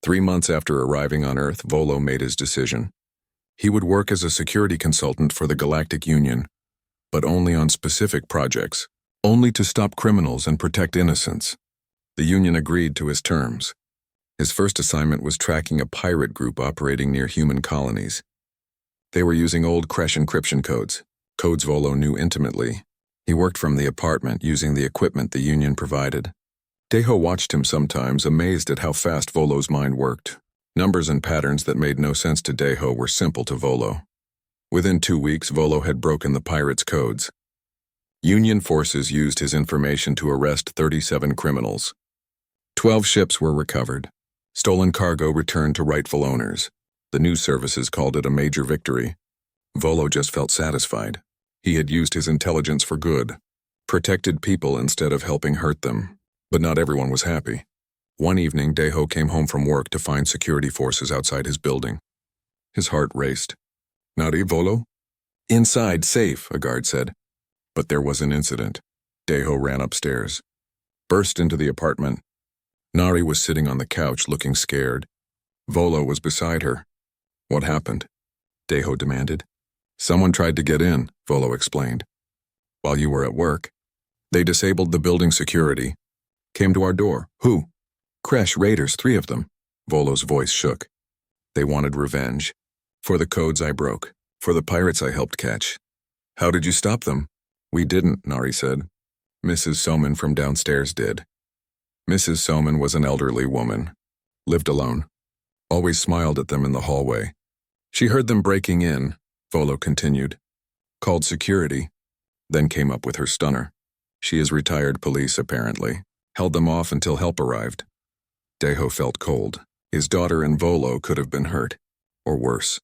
3 months after arriving on Earth, Volo made his decision. He would work as a security consultant for the Galactic Union, but only on specific projects, only to stop criminals and protect innocents. The Union agreed to his terms. His first assignment was tracking a pirate group operating near human colonies. They were using old Kresh encryption codes Volo knew intimately. He worked from the apartment using the equipment the Union provided. Deho watched him sometimes, amazed at how fast Volo's mind worked. Numbers and patterns that made no sense to Deho were simple to Volo. Within 2 weeks, Volo had broken the pirates' codes. Union forces used his information to arrest 37 criminals. 12 ships were recovered. Stolen cargo returned to rightful owners. The news services called it a major victory. Volo just felt satisfied. He had used his intelligence for good, protected people instead of helping hurt them. But not everyone was happy. One evening, Deho came home from work to find security forces outside his building. His heart raced. Nari, Volo? Inside, safe, a guard said. But there was an incident. Deho ran upstairs. burst into the apartment. Nari was sitting on the couch looking scared. Volo was beside her. What happened? Deho demanded. Someone tried to get in, Volo explained. While you were at work. They disabled the building security. Came to our door. Who? Kresh raiders, 3 of them. Volo's voice shook. They wanted revenge. For the codes I broke. For the pirates I helped catch. How did you stop them? We didn't, Nari said. Mrs. Soman from downstairs did. Mrs. Soman was an elderly woman. Lived alone. Always smiled at them in the hallway. She heard them breaking in, Volo continued. Called security. Then came up with her stunner. She is retired police, apparently. Held them off until help arrived. Deho felt cold. His daughter and Volo could have been hurt. Or worse.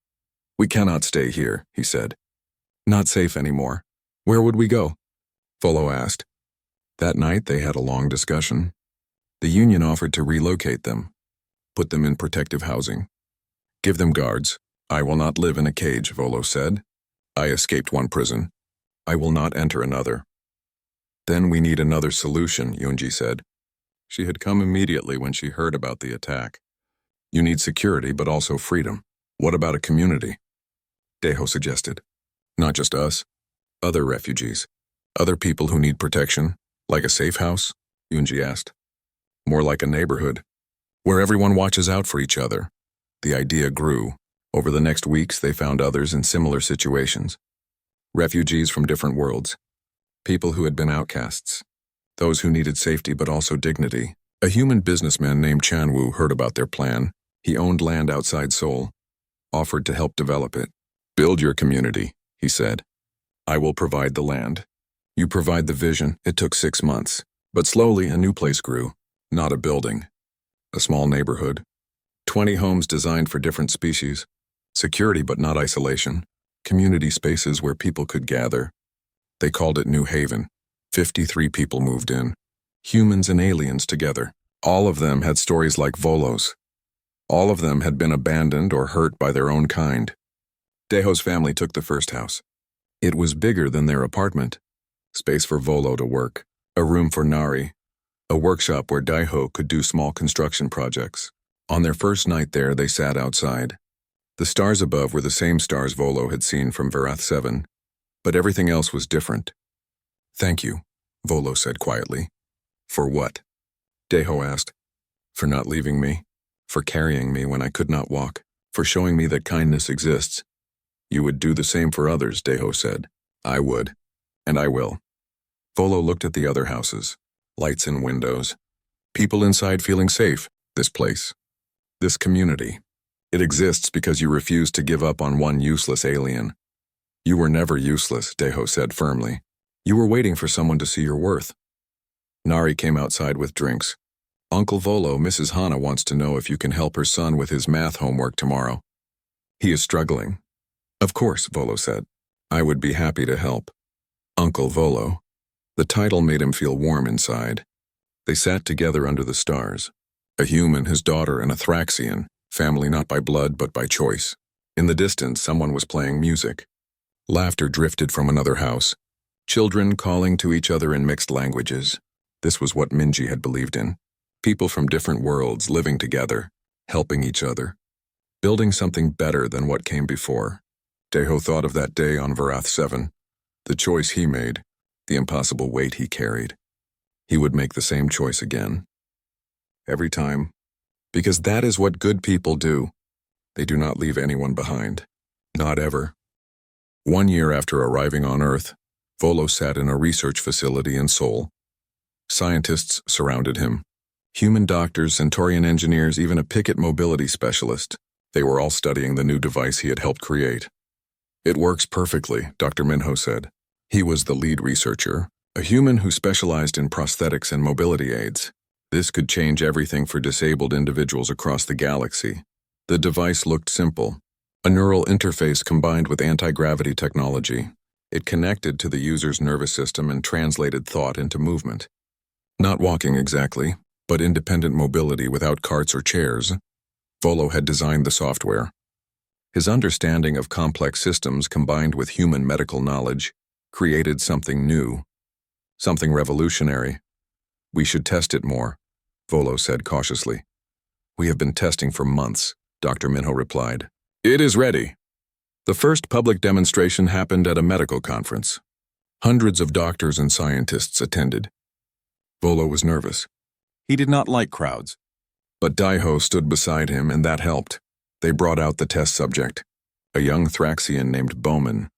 We cannot stay here, he said. Not safe anymore. Where would we go? Volo asked. That night they had a long discussion. The union offered to relocate them. Put them in protective housing. Give them guards. I will not live in a cage, Volo said. I escaped one prison. I will not enter another. Then we need another solution, Yunji said. She had come immediately when she heard about the attack. You need security, but also freedom. What about a community? Deho suggested. Not just us. Other refugees. Other people who need protection. Like a safe house? Yunji asked. More like a neighborhood. Where everyone watches out for each other. The idea grew. Over the next weeks, they found others in similar situations. Refugees from different worlds. People who had been outcasts. Those who needed safety but also dignity. A human businessman named Chanwu heard about their plan. He owned land outside Seoul. Offered to help develop it. Build your community, he said. I will provide the land. You provide the vision. It took 6 months. But slowly a new place grew. Not a building. A small neighborhood. 20 homes designed for different species. Security but not isolation. Community spaces where people could gather. They called it New Haven. 53 people moved in. Humans and aliens together. All of them had stories like Volo's. All of them had been abandoned or hurt by their own kind. Deho's family took the first house. It was bigger than their apartment. Space for Volo to work. A room for Nari. A workshop where Daiho could do small construction projects. On their first night there, they sat outside. The stars above were the same stars Volo had seen from Varath 7, but everything else was different. Thank you, Volo said quietly. For what? Deho asked. For not leaving me. For carrying me when I could not walk. For showing me that kindness exists. You would do the same for others, Deho said. I would. And I will. Volo looked at the other houses. Lights in windows. People inside feeling safe. This place. This community. It exists because you refused to give up on one useless alien. You were never useless, Deho said firmly. You were waiting for someone to see your worth. Nari came outside with drinks. Uncle Volo, Mrs. Hana wants to know if you can help her son with his math homework tomorrow. He is struggling. Of course, Volo said. I would be happy to help. Uncle Volo. The title made him feel warm inside. They sat together under the stars. A human, his daughter, and a Thraxian, family not by blood but by choice. In the distance, someone was playing music. Laughter drifted from another house. Children calling to each other in mixed languages. This was what Minji had believed in. People from different worlds living together, helping each other, building something better than what came before. Deho thought of that day on Varath 7, the choice he made, the impossible weight he carried. He would make the same choice again. Every time. Because that is what good people do. They do not leave anyone behind. Not ever. 1 year after arriving on Earth, Volo sat in a research facility in Seoul. Scientists surrounded him. Human doctors, Centaurian engineers, even a picket mobility specialist. They were all studying the new device he had helped create. It works perfectly, Dr. Minho said. He was the lead researcher, a human who specialized in prosthetics and mobility aids. This could change everything for disabled individuals across the galaxy. The device looked simple. A neural interface combined with anti-gravity technology. It connected to the user's nervous system and translated thought into movement. Not walking exactly, but independent mobility without carts or chairs. Volo had designed the software. His understanding of complex systems combined with human medical knowledge created something new, something revolutionary. We should test it more, Volo said cautiously. We have been testing for months, Dr. Minho replied. It is ready. The first public demonstration happened at a medical conference. Hundreds of doctors and scientists attended. Volo was nervous. He did not like crowds. But Daiho stood beside him, and that helped. They brought out the test subject, a young Thraxian named Bowman.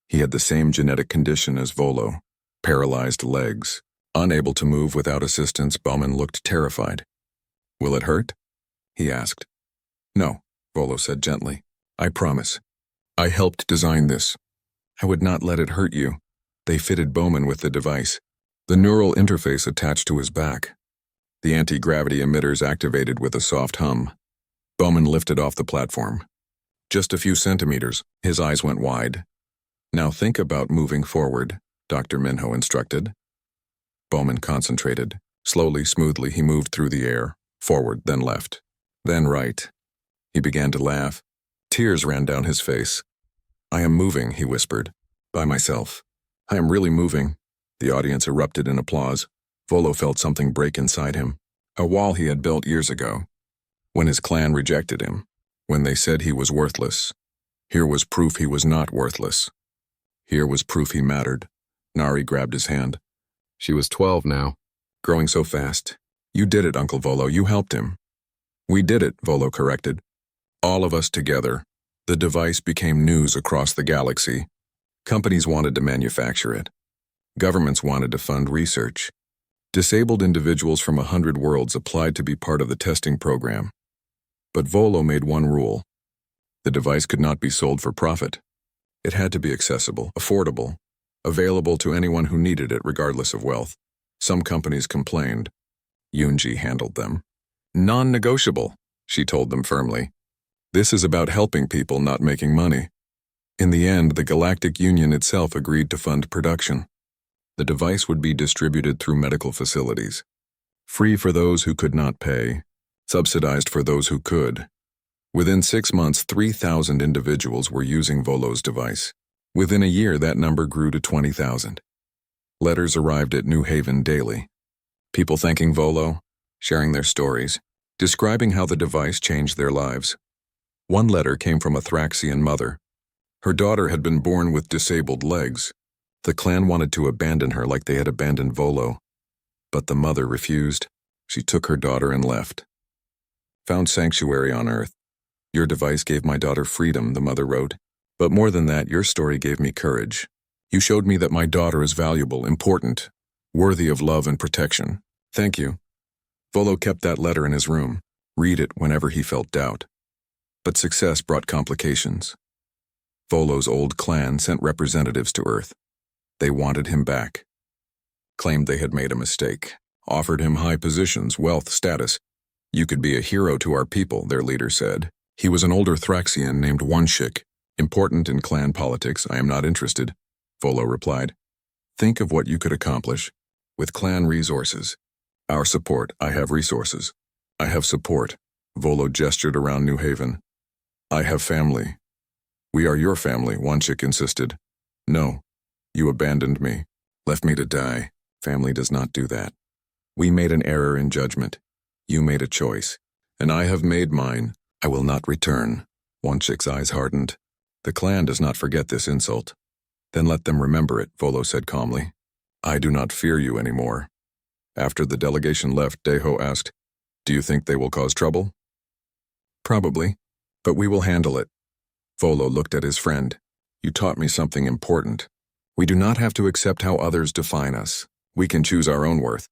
He had the same genetic condition as Volo, paralyzed legs. Unable to move without assistance, Bowman looked terrified. Will it hurt? He asked. No, Volo said gently. I promise. I helped design this. I would not let it hurt you. They fitted Bowman with the device, the neural interface attached to his back. The anti-gravity emitters activated with a soft hum. Bowman lifted off the platform. Just a few centimeters, his eyes went wide. Now think about moving forward, Dr. Minho instructed. Bowman concentrated. Slowly, smoothly, he moved through the air, forward, then left, then right. He began to laugh. Tears ran down his face. I am moving, he whispered. By myself. I am really moving. The audience erupted in applause. Volo felt something break inside him. A wall he had built years ago. When his clan rejected him. When they said he was worthless. Here was proof he was not worthless. Here was proof he mattered. Nari grabbed his hand. She was 12 now, growing so fast. You did it, Uncle Volo. You helped him. We did it, Volo corrected. All of us together. The device became news across the galaxy. Companies wanted to manufacture it. Governments wanted to fund research. Disabled individuals from 100 worlds applied to be part of the testing program. But Volo made one rule. The device could not be sold for profit. It had to be accessible, affordable, available to anyone who needed it regardless of wealth. Some companies complained. Yunji handled them. Non-negotiable, she told them firmly. This is about helping people, not making money. In the end, the Galactic Union itself agreed to fund production. The device would be distributed through medical facilities. Free for those who could not pay, subsidized for those who could. Within 6 months, 3,000 individuals were using Volo's device. Within a year, that number grew to 20,000. Letters arrived at New Haven daily. People thanking Volo, sharing their stories, describing how the device changed their lives. One letter came from a Thraxian mother. Her daughter had been born with disabled legs. The clan wanted to abandon her like they had abandoned Volo. But the mother refused. She took her daughter and left. Found sanctuary on Earth. Your device gave my daughter freedom, the mother wrote. But more than that, your story gave me courage. You showed me that my daughter is valuable, important, worthy of love and protection. Thank you. Volo kept that letter in his room, read it whenever he felt doubt. But success brought complications. Volo's old clan sent representatives to Earth. They wanted him back. Claimed they had made a mistake. Offered him high positions, wealth, status. You could be a hero to our people, their leader said. He was an older Thraxian named Oneshik. Important in clan politics, I am not interested, Volo replied. Think of what you could accomplish. With clan resources. Our support, I have resources. I have support. Volo gestured around New Haven. I have family. We are your family, Oneshik insisted. No. You abandoned me, left me to die. Family does not do that. We made an error in judgment. You made a choice, and I have made mine. I will not return. Oneshik's eyes hardened. The clan does not forget this insult. Then let them remember it, Volo said calmly. I do not fear you anymore. After the delegation left, Daiho asked, Do you think they will cause trouble? Probably, but we will handle it. Volo looked at his friend. You taught me something important. We do not have to accept how others define us. We can choose our own worth.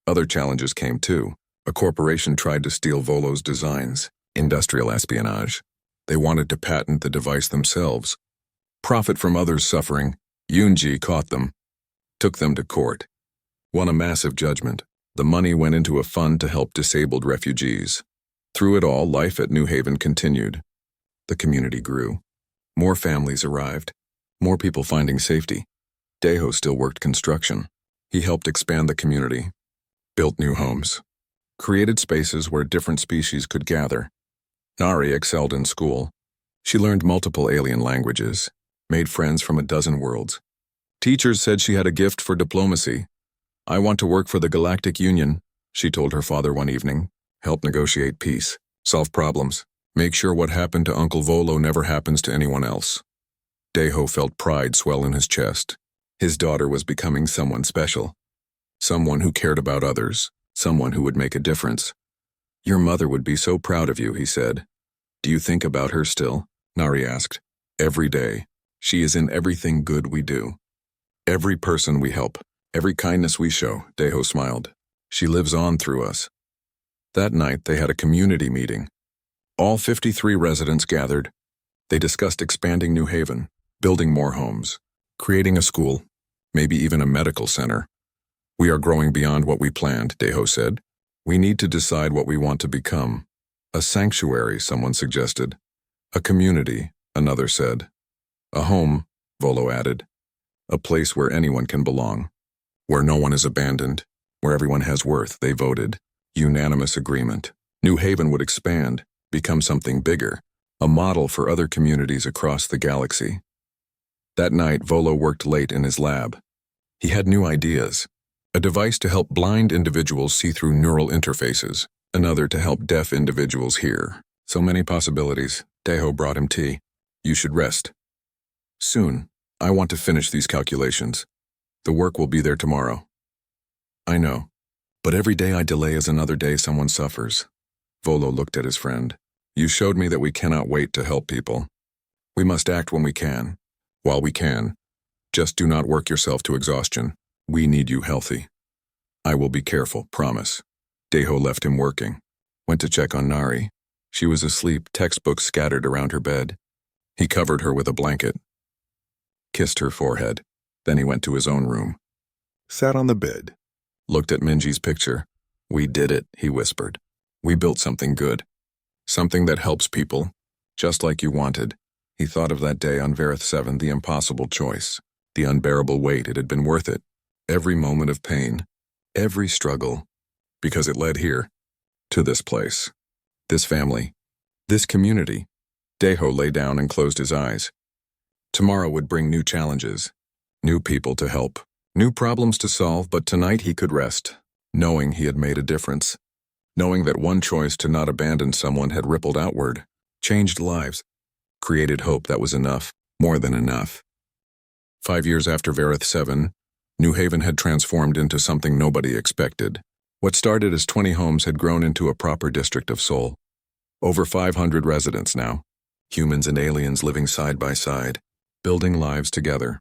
Other challenges came too. A corporation tried to steal Volo's designs, industrial espionage. They wanted to patent the device themselves. Profit from others' suffering. Yunji caught them. Took them to court. Won a massive judgment. The money went into a fund to help disabled refugees. Through it all, life at New Haven continued. The community grew. More families arrived. More people finding safety. Daiho still worked construction. He helped expand the community. Built new homes. Created spaces where different species could gather. Nari excelled in school. She learned multiple alien languages. Made friends from a dozen worlds. Teachers said she had a gift for diplomacy. I want to work for the Galactic Union, she told her father one evening. Help negotiate peace, solve problems, make sure what happened to Uncle Volo never happens to anyone else. Deho felt pride swell in his chest. His daughter was becoming someone special. Someone who cared about others, someone who would make a difference. Your mother would be so proud of you, he said. Do you think about her still? Nari asked. Every day. She is in everything good we do. Every person we help, every kindness we show, Deho smiled. She lives on through us. That night they had a community meeting. All 53 residents gathered. They discussed expanding New Haven, building more homes, creating a school, maybe even a medical center. We are growing beyond what we planned, Deho said. We need to decide what we want to become. A sanctuary, someone suggested. A community, another said. A home, Volo added. A place where anyone can belong. Where no one is abandoned. Where everyone has worth, they voted. Unanimous agreement. New Haven would expand, become something bigger. A model for other communities across the galaxy. That night, Volo worked late in his lab. He had new ideas. A device to help blind individuals see through neural interfaces. Another to help deaf individuals hear. So many possibilities. Deho brought him tea. You should rest. Soon. I want to finish these calculations. The work will be there tomorrow. I know. But every day I delay is another day someone suffers. Volo looked at his friend. You showed me that we cannot wait to help people. We must act when we can. While we can. Just do not work yourself to exhaustion. We need you healthy. I will be careful, promise. Deho left him working. Went to check on Nari. She was asleep, textbooks scattered around her bed. He covered her with a blanket. Kissed her forehead. Then he went to his own room. Sat on the bed. Looked at Minji's picture. We did it, he whispered. We built something good. Something that helps people. Just like you wanted. He thought of that day on Vareth 7, the impossible choice. The unbearable weight, it had been worth it. Every moment of pain. Every struggle. Because it led here. To this place. This family. This community. Deho lay down and closed his eyes. Tomorrow would bring new challenges. New people to help. New problems to solve, but tonight he could rest. Knowing he had made a difference. Knowing that one choice to not abandon someone had rippled outward. Changed lives. Created hope that was enough. More than enough. 5 years after Vareth 7, New Haven had transformed into something nobody expected. What started as 20 homes had grown into a proper district of Seoul. Over 500 residents now. Humans and aliens living side by side. Building lives together.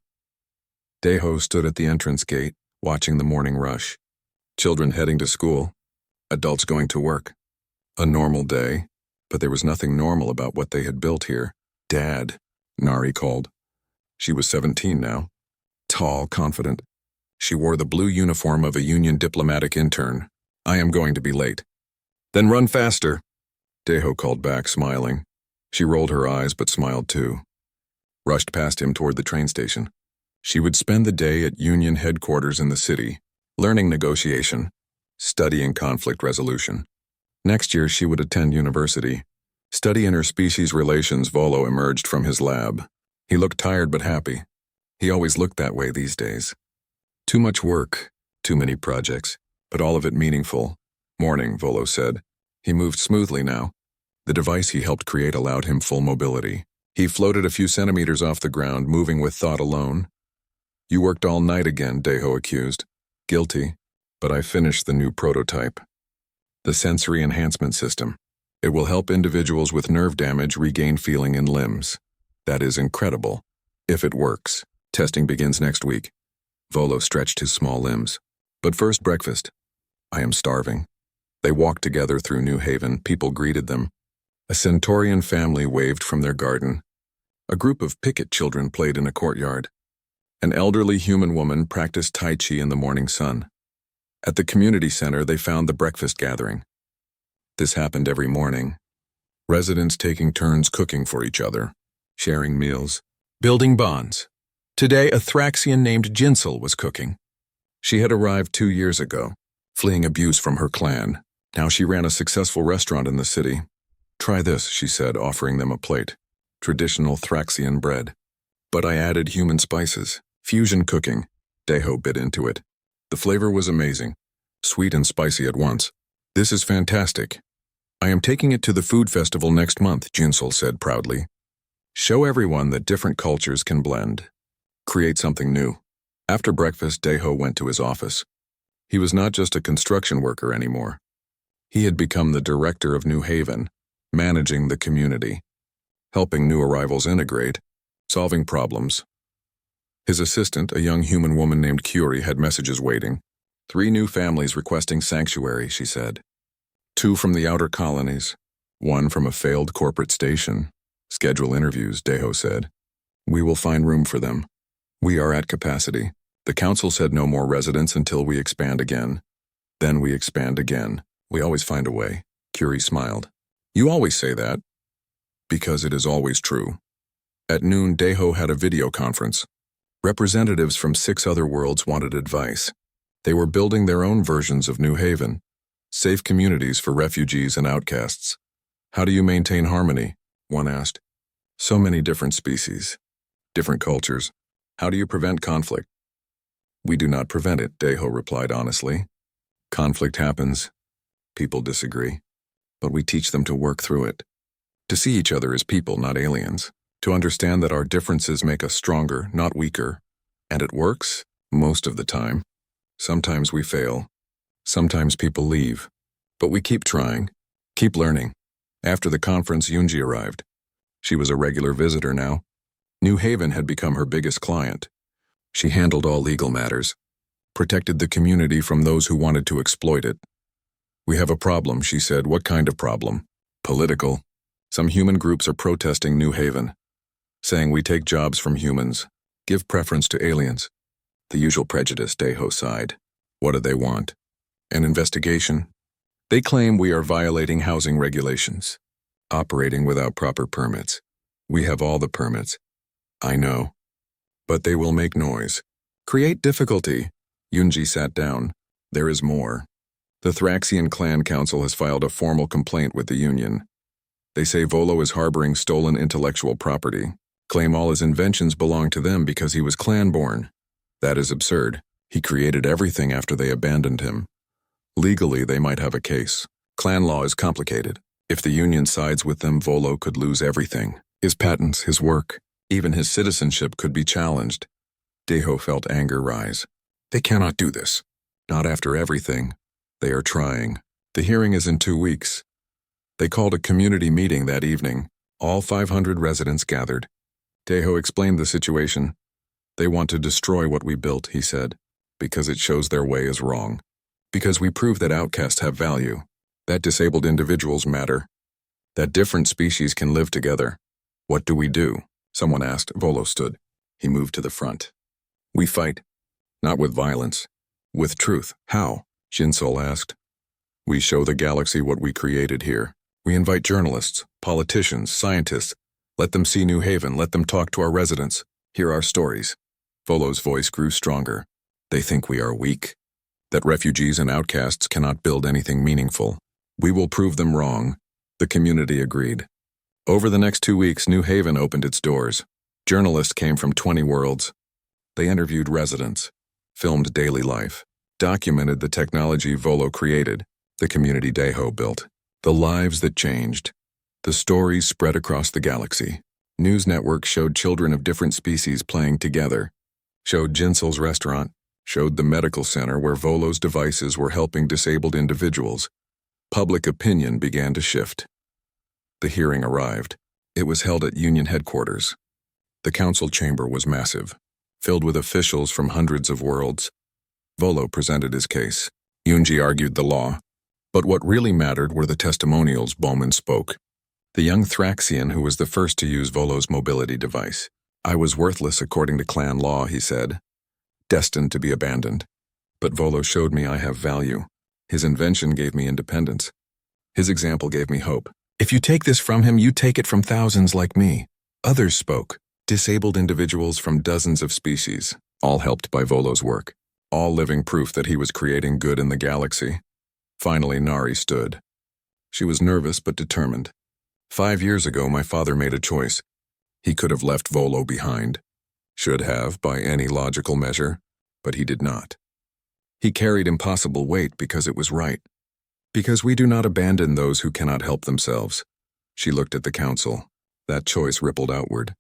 Deho stood at the entrance gate, watching the morning rush. Children heading to school. Adults going to work. A normal day, but there was nothing normal about what they had built here. Dad, Nari called. She was 17 now. Tall, confident. She wore the blue uniform of a Union diplomatic intern. I am going to be late. Then run faster, Deho called back, smiling. She rolled her eyes but smiled too. Rushed past him toward the train station. She would spend the day at Union headquarters in the city, learning negotiation, studying conflict resolution. Next year she would attend university. Study interspecies relations. Volo emerged from his lab. He looked tired but happy. He always looked that way these days. Too much work, too many projects, but all of it meaningful. Morning, Volo said. He moved smoothly now. The device he helped create allowed him full mobility. He floated a few centimeters off the ground, moving with thought alone. You worked all night again, Deho accused. Guilty, but I finished the new prototype. The sensory enhancement system. It will help individuals with nerve damage regain feeling in limbs. That is incredible. If it works. Testing begins next week. Volo stretched his small limbs. But first, breakfast. I am starving. They walked together through New Haven. People greeted them. A Centaurian family waved from their garden. A group of picket children played in a courtyard. An elderly human woman practiced Tai Chi in the morning sun. At the community center, they found the breakfast gathering. This happened every morning. Residents taking turns cooking for each other, sharing meals, building bonds. Today, a Thraxian named Jinsel was cooking. She had arrived 2 years ago, fleeing abuse from her clan. Now she ran a successful restaurant in the city. Try this, she said, offering them a plate. Traditional Thraxian bread. But I added human spices. Fusion cooking. Deho bit into it. The flavor was amazing, sweet and spicy at once. This is fantastic. I am taking it to the food festival next month, Jinsel said proudly. Show everyone that different cultures can blend. Create something new. After breakfast, Daeho went to his office. He was not just a construction worker anymore. He had become the director of New Haven, managing the community, helping new arrivals integrate, solving problems. His assistant, a young human woman named Curie, had messages waiting. 3 new families requesting sanctuary, she said. 2 from the outer colonies, 1 from a failed corporate station. Schedule interviews, Daeho said. We will find room for them. We are at capacity. The council said no more residents until we expand again. Then we expand again. We always find a way. Curie smiled. You always say that. Because it is always true. At noon, Daeho had a video conference. Representatives from 6 other worlds wanted advice. They were building their own versions of New Haven, safe communities for refugees and outcasts. How do you maintain harmony? One asked. So many different species, different cultures. How do you prevent conflict? We do not prevent it, Daeho replied honestly. Conflict happens. People disagree. But we teach them to work through it. To see each other as people, not aliens. To understand that our differences make us stronger, not weaker. And it works, most of the time. Sometimes we fail. Sometimes people leave. But we keep trying, keep learning. After the conference, Yoonji arrived. She was a regular visitor now. New Haven had become her biggest client. She handled all legal matters, protected the community from those who wanted to exploit it. We have a problem, she said. What kind of problem? Political. Some human groups are protesting New Haven, saying we take jobs from humans, give preference to aliens. The usual prejudice, Daeho sighed. What do they want? An investigation? They claim we are violating housing regulations, operating without proper permits. We have all the permits. I know. But they will make noise. Create difficulty. Yoonji sat down. There is more. The Thraxian Clan Council has filed a formal complaint with the Union. They say Volo is harboring stolen intellectual property, claim all his inventions belong to them because he was clan-born. That is absurd. He created everything after they abandoned him. Legally, they might have a case. Clan law is complicated. If the Union sides with them, Volo could lose everything. His patents, his work, even his citizenship could be challenged. Daeho felt anger rise. They cannot do this. Not after everything. They are trying. The hearing is in 2 weeks. They called a community meeting that evening. All 500 residents gathered. Daeho explained the situation. They want to destroy what we built, he said, because it shows their way is wrong. Because we prove that outcasts have value, that disabled individuals matter, that different species can live together. What do we do? Someone asked. Volo stood. He moved to the front. We fight. Not with violence. With truth. How? Jinsol asked. We show the galaxy what we created here. We invite journalists, politicians, scientists. Let them see New Haven. Let them talk to our residents. Hear our stories. Volo's voice grew stronger. They think we are weak. That refugees and outcasts cannot build anything meaningful. We will prove them wrong. The community agreed. Over the next 2 weeks, New Haven opened its doors. Journalists came from 20 worlds. They interviewed residents, filmed daily life, documented the technology Volo created, the community Daeho built, the lives that changed. The stories spread across the galaxy. News networks showed children of different species playing together, showed Jinsel's restaurant, showed the medical center where Volo's devices were helping disabled individuals. Public opinion began to shift. The hearing arrived. It was held at Union headquarters. The council chamber was massive, filled with officials from hundreds of worlds. Volo presented his case. Yoonji argued the law. But what really mattered were the testimonials. Bowman spoke. The young Thraxian who was the first to use Volo's mobility device. I was worthless according to clan law, he said. Destined to be abandoned. But Volo showed me I have value. His invention gave me independence. His example gave me hope. If you take this from him, you take it from thousands like me. Others spoke. Disabled individuals from dozens of species, all helped by Volo's work. All living proof that he was creating good in the galaxy. Finally, Nari stood. She was nervous but determined. 5 years ago, my father made a choice. He could have left Volo behind. Should have, by any logical measure, but he did not. He carried impossible weight because it was right. Because we do not abandon those who cannot help themselves. She looked at the council. That choice rippled outward.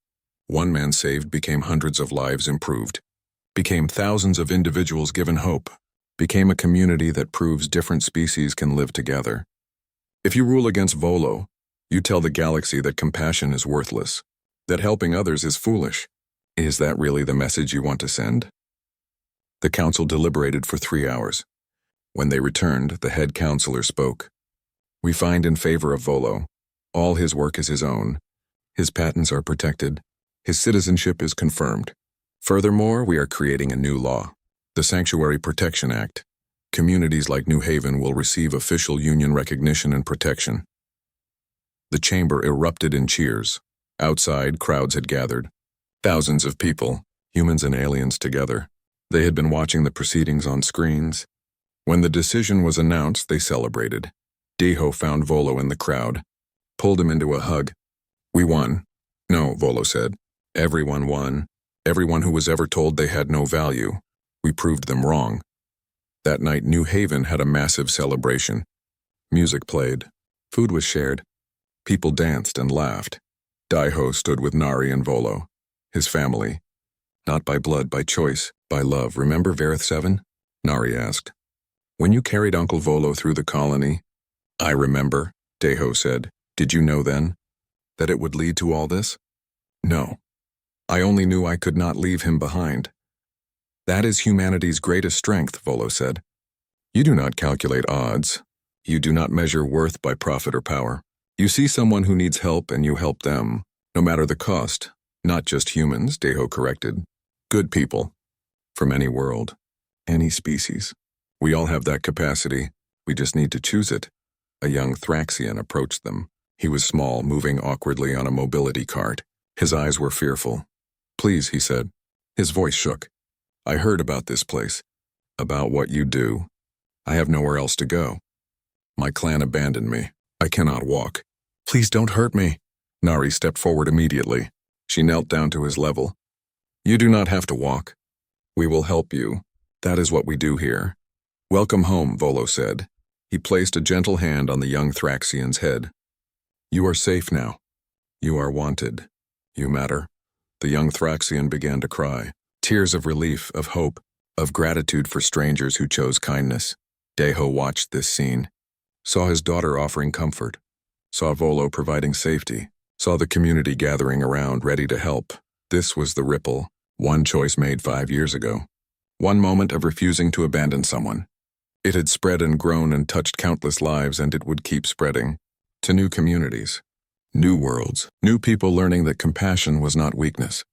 One man saved became hundreds of lives improved. Became thousands of individuals given hope. Became a community that proves different species can live together. If you rule against Volo, you tell the galaxy that compassion is worthless, that helping others is foolish. Is that really the message you want to send? The council deliberated for 3 hours. When they returned, the head counselor spoke. We find in favor of Volo. All his work is his own. His patents are protected. His citizenship is confirmed. Furthermore, we are creating a new law, the Sanctuary Protection Act. Communities like New Haven will receive official union recognition and protection. The chamber erupted in cheers. Outside, crowds had gathered. Thousands of people, humans and aliens together. They had been watching the proceedings on screens. When the decision was announced, they celebrated. Deho found Volo in the crowd, pulled him into a hug. We won. No, Volo said. Everyone won. Everyone who was ever told they had no value. We proved them wrong. That night, New Haven had a massive celebration. Music played. Food was shared. People danced and laughed. Daiho stood with Nari and Volo, his family. Not by blood, by choice, by love. Remember Varith 7? Nari asked. When you carried Uncle Volo through the colony? I remember, Daiho said. Did you know then that it would lead to all this? No. I only knew I could not leave him behind. That is humanity's greatest strength, Volo said. You do not calculate odds. You do not measure worth by profit or power. You see someone who needs help and you help them, no matter the cost. Not just humans, Daiho corrected. Good people. From any world, any species. We all have that capacity. We just need to choose it. A young Thraxian approached them. He was small, moving awkwardly on a mobility cart. His eyes were fearful. Please, he said. His voice shook. I heard about this place. About what you do. I have nowhere else to go. My clan abandoned me. I cannot walk. Please don't hurt me. Nari stepped forward immediately. She knelt down to his level. You do not have to walk. We will help you. That is what we do here. Welcome home, Volo said. He placed a gentle hand on the young Thraxian's head. You are safe now. You are wanted. You matter. The young Thraxian began to cry. Tears of relief, of hope, of gratitude for strangers who chose kindness. Daiho watched this scene. Saw his daughter offering comfort. Saw Volo providing safety. Saw the community gathering around, ready to help. This was the ripple. One choice made 5 years ago. One moment of refusing to abandon someone. It had spread and grown and touched countless lives, and it would keep spreading. To new communities. New worlds. New people learning that compassion was not weakness.